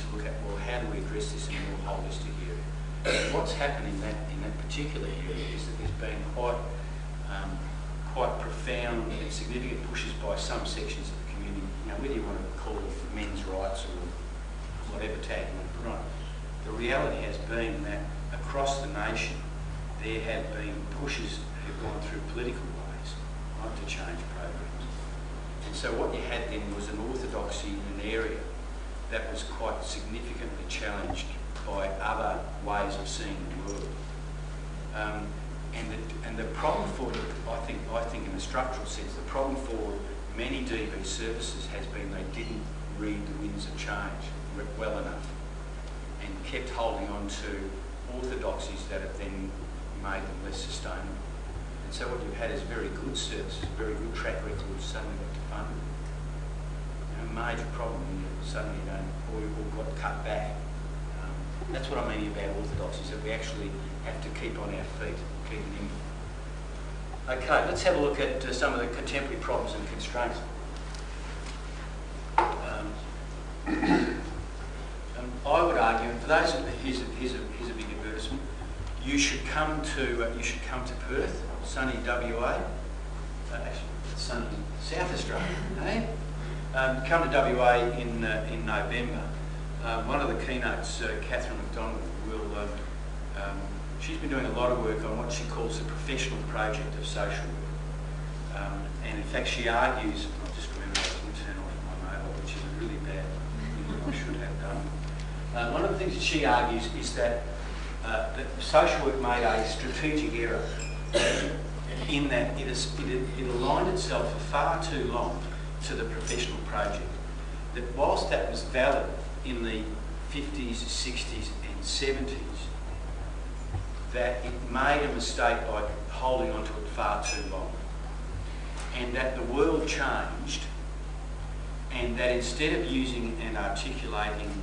to look at, well, how do we address this in a more holistic area? And what's happened in that particular area is that there's been quite profound and significant pushes by some sections of the community. Whether you want to call it men's rights or whatever tag you want to put on it, the reality has been that across the nation there have been pushes that have gone through political ways, right, to change programs. And so what you had then was an orthodoxy in an area that was quite significantly challenged by other ways of seeing the world. And the problem for, I think in a structural sense, the problem for many DB services has been they didn't read the winds of change well enough and kept holding on to orthodoxies that have then made them less sustainable. And so what you've had is very good services, very good track records suddenly got defunded. A major problem when you suddenly don't, or got cut back. That's what I mean about orthodoxies, that we actually have to keep on our feet, keep nimble. Okay, let's have a look at some of the contemporary problems and constraints. I would argue, and for those, here's a big advertisement. You should come to Perth, sunny WA, actually sunny South Australia. Eh? Come to WA in November. One of the keynotes, Catherine McDonald, will. She's been doing a lot of work on what she calls the professional project of social work, and in fact she argues. I just remember I didn't turn off my mobile, which is a really bad thing that I should have done. One of the things that she argues is that social work made a strategic error in that it aligned itself for far too long to the professional project. That whilst that was valid in the 50s, 60s and 70s, that it made a mistake by holding on to it far too long. And that the world changed, and that instead of using and articulating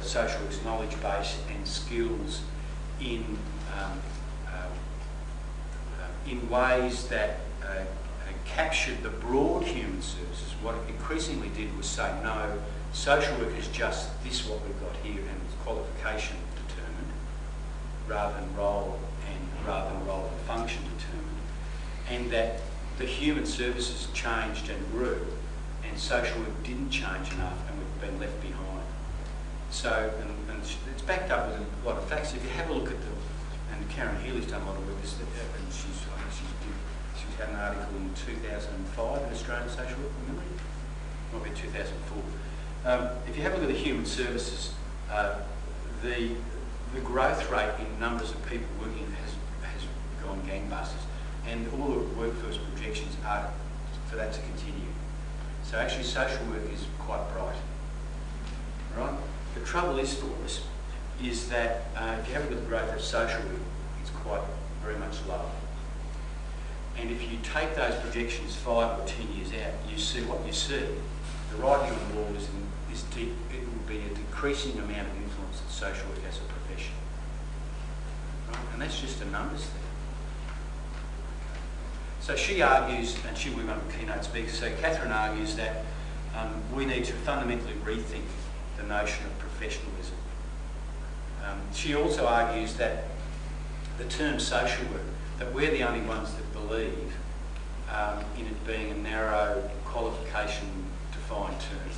social work's knowledge base and skills in ways that captured the broad human services, what it increasingly did was say, no, social work is just this what we've got here, and it's qualification determined, rather than role and function determined, and that the human services changed and grew, and social work didn't change enough, and we've been left behind. So, and it's backed up with a lot of facts. If you have a look at and Karen Healy's done a lot of work, and she's had an article in 2005 in Australian Social Work, remember? Might be 2004. If you have a look at the human services, the growth rate in numbers of people working has gone gangbusters, and all the workforce projections are for that to continue. So actually social work is quite bright. Right? The trouble is for us is that if you have a look at the growth of social work, it's quite very much low. And if you take those projections 5 or 10 years out, you see what you see. The writing on the wall is deep. It will be a decreasing amount of influence that social work as a profession. Right? And that's just a numbers thing. So she argues, and she'll be one of the keynote speakers, so Catherine argues that we need to fundamentally rethink the notion of professionalism. She also argues that the term social work, that we're the only ones that believe in it being a narrow qualification-defined term.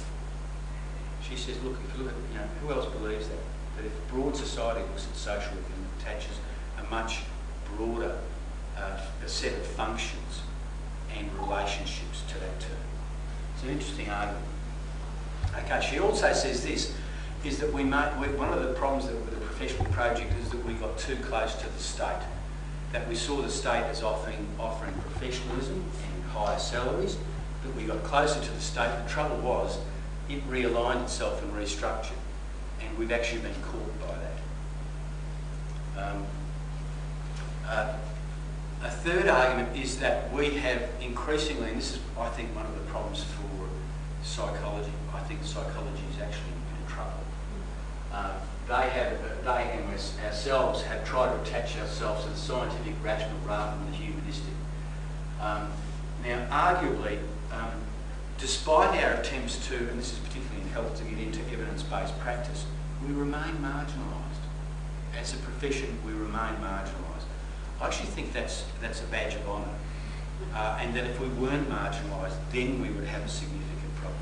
She says, look, if you look at, who else believes that? That if broad society looks at social work and attaches a much broader a set of functions and relationships to that term. It's an interesting argument. Okay, she also says this, is that one of the problems with the professional project is that we got too close to the state. That we saw the state as offering professionalism and higher salaries, that we got closer to the state. The trouble was, it realigned itself and restructured, and we've actually been caught by that. A third argument is that we have increasingly, and this is, I think, one of the problems for psychology. I think psychology is actually in trouble. They and ourselves have tried to attach ourselves to the scientific, rational, rather than the humanistic. Now, arguably, despite our attempts to, and this is particularly in health, to get into evidence-based practice, we remain marginalised. As a profession, we remain marginalised. I actually think that's a badge of honour, and that if we weren't marginalised, then we would have a significant problem.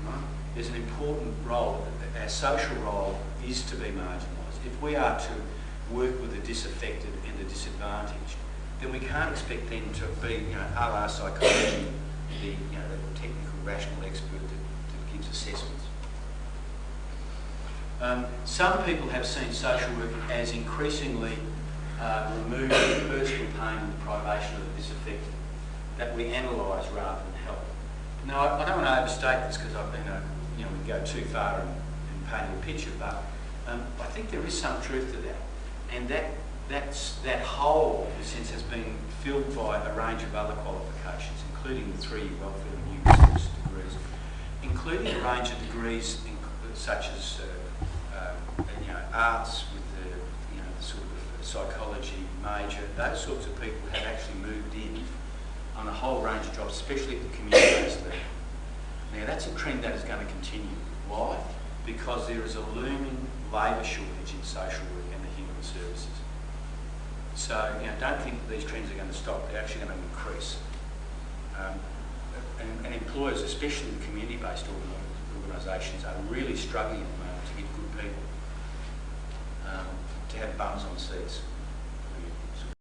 Right? There's an important role. Our social role is to be marginalised. If we are to work with the disaffected and the disadvantaged, then we can't expect them to be, a la psychology, the technical, rational expert that gives assessments. Some people have seen social work as increasingly removing personal pain and the privation of the disaffected, that we analyse rather than help. Now, I don't want to overstate this because I've been, we go too far in painting a picture, but I think there is some truth to that, and that hole, in a sense, has been filled by a range of other qualifications, including the 3 welfare and youth service degrees, including a range of degrees such as arts with the sort of psychology major. Those sorts of people have actually moved in on a whole range of jobs, especially at the community-based level. Now that's a trend that is going to continue. Why? Because there is a looming labour shortage in social work and the human services. So don't think that these trends are going to stop. They're actually going to increase. And employers, especially the community-based organisations, are really struggling at the moment to get good people, to have bums on seats.